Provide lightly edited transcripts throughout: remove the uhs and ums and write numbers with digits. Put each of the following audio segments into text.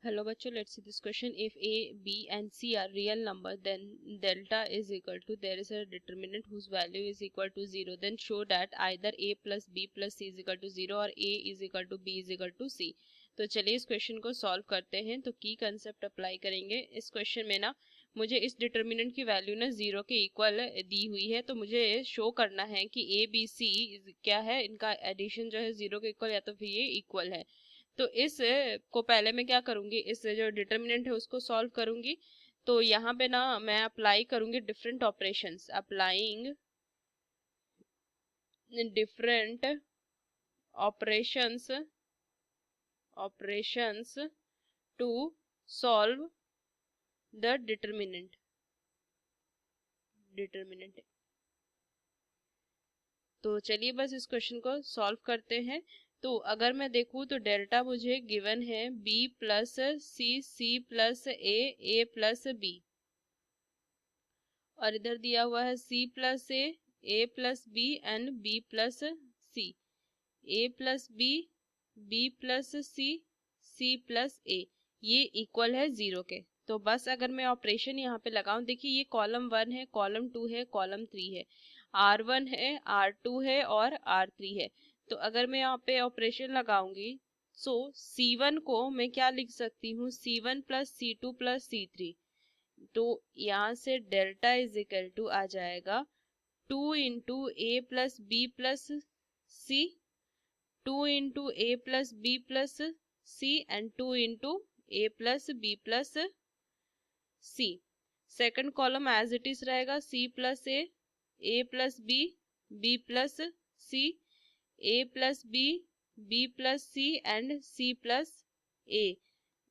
Hello बच्चों, let's see this question. If a, b and c are real number, then delta is equal to, there is a determinant whose value is equal to 0. Then show that either a plus b plus c is equal to 0 और a is equal to b is equal to c. तो चलिए इस question को solve करते हैं. तो की concept apply करेंगे. इस क्वेश्चन में ना मुझे इस डिटर्मिनेंट की वैल्यू ना 0 के इक्वल दी हुई है. तो मुझे शो करना है कि a b c क्या है, इनका एडिशन जो है 0 के इक्वल या तो फिर ये इक्वल है. तो इस को पहले मैं क्या करूंगी, इस जो डिटर्मिनेंट है उसको सॉल्व करूंगी. तो यहाँ पे ना मैं अप्लाई करूंगी different operations, applying different operations to solve the determinant. तो चलिए बस इस क्वेश्चन को सॉल्व करते हैं. तो अगर मैं देखूं तो डेल्टा मुझे गिवन है b plus C plus A plus B, और इधर दिया हुआ है c plus A plus B and b plus C, A plus B plus C plus A. ये इक्वल है 0 के. तो बस अगर मैं ऑपरेशन यहाँ पे लगाऊं, देखिए ये कॉलम 1 है, कॉलम 2 है, कॉलम 3 है, R1 है, R2 है और R3 है. तो अगर मैं यहाँ पे ऑपरेशन लगाऊंगी सो C1 को मैं क्या लिख सकती हूँ, C1 plus C2 plus C3. तो यहाँ से डेल्टा इज इक्वल टू आ जाएगा 2 into A plus B plus C, 2 into A plus B plus C and 2 into A plus B plus C. Second column as it is रहेगा, C plus A plus B plus C, A plus B plus C and C plus A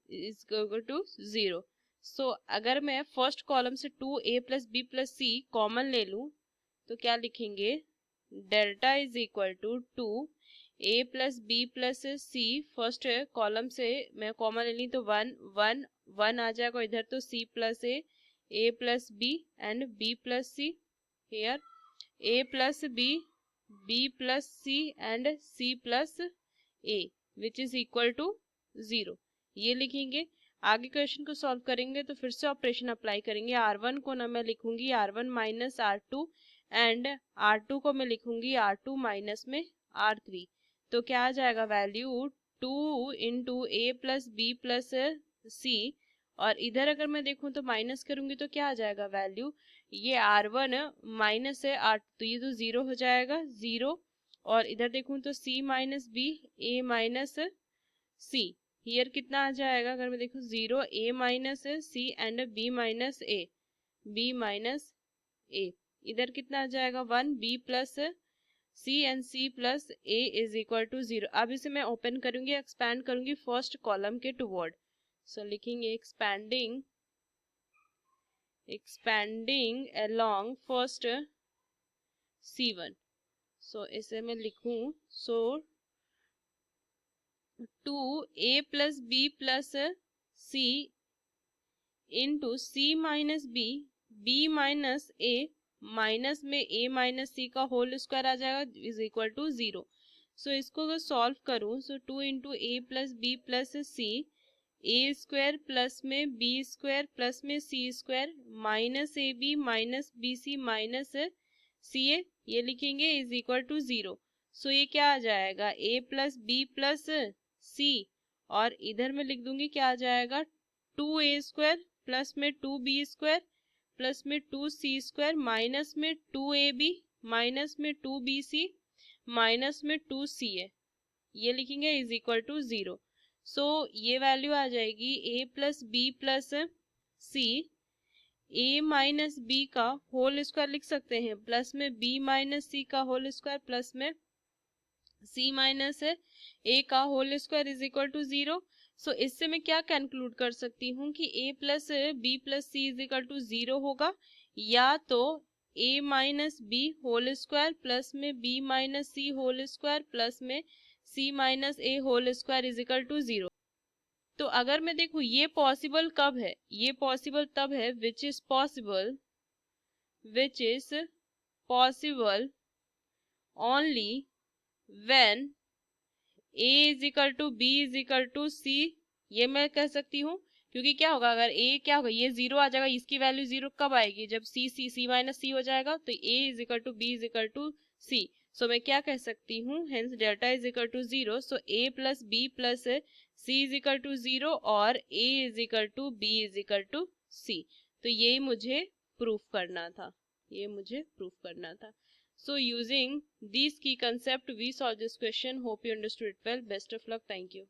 is equal to 0. So अगर मैं first column से 2a plus B plus C common ले लूं तो क्या लिखेंगे, delta is equal to 2a plus B plus C. First column से मैं कॉमन ले ली तो 1 आ जाएगा इधर, तो c plus A plus B and b plus C. Here a plus B plus C and c plus a which is equal to 0. ये लिखेंगे. आगे क्वेश्चन को सॉल्व करेंगे तो फिर से ऑपरेशन अप्लाई करेंगे. R1 को ना मैं लिखूंगी R1 minus R2 and R2 को मैं लिखूंगी R2 माइनस में R3. तो क्या आ जाएगा value 2 into A plus B plus सी, और इधर अगर मैं देखूं तो माइनस करूंगी तो क्या आ जाएगा वैल्यू, ये R1 माइनस है R2 तो ये तो 0 हो जाएगा 0, और इधर देखूं तो C minus B A minus C. Here कितना आ जाएगा, अगर मैं देखूं 0 a minus C and b minus A. इधर कितना आ जाएगा 1 b plus C and C plus A is equal to 0. अब इसे मैं ओपन करूंगी, एक्सपैंड करूंगी फर्स्ट कॉलम के टुवर्ड. सो लिखेंगे expanding along first C1. So इसे मैं लिखूं, so 2a plus B plus C into C minus B minus ए, माइनस में a माइनस सी का होल स्क्वायर आ जाएगा इज इक्वल टू 0. सो इसको अगर सॉल्व करूं, so 2 into A plus B plus C, A square plus में B square plus में C square minus A B minus B C minus C A, ये लिखेंगे is equal to 0. सो ये क्या आ जाएगा a प्लस बी प्लस सी, और इधर मैं लिख दूंगी क्या आ जाएगा 2a स्क्वायर प्लस में 2b स्क्वायर प्लस में 2c स्क्वायर माइनस में 2ab माइनस में 2bc माइनस में 2ca, ये लिखेंगे इज इक्वल टू 0. सो ये वैल्यू आ जाएगी a plus B plus C, a minus B का होल स्क्वायर लिख सकते हैं प्लस में b माइनस सी का होल स्क्वायर प्लस में c माइनस a का whole square is equal to 0. So इससे मैं क्या कंक्लूड कर सकती हूँ कि a plus B plus C is equal to 0 होगा, या तो a minus B whole square plus में b minus C whole square plus में c minus A whole square is equal to 0. तो अगर मैं देखूं ये पॉसिबल कब है, ये पॉसिबल तब है which is possible only when a is equal to b is equal to c ये मैं कह सकती हूँ, क्योंकि क्या होगा, अगर ए क्या होगा, ये 0 आ जाएगा, इसकी वैल्यू 0 कब आएगी, जब सी माइनस सी हो जाएगा, तो A is equal to B is equal to C. So मैं क्या कह सकती हूँ, hence delta is equal to 0, so A plus B plus C is equal to 0 और A is equal to B is equal to C. तो ये मुझे proof करना था, ये मुझे प्रूफ करना था। So using these key concept we solve this question. Hope you understood it well. Best of luck. Thank you.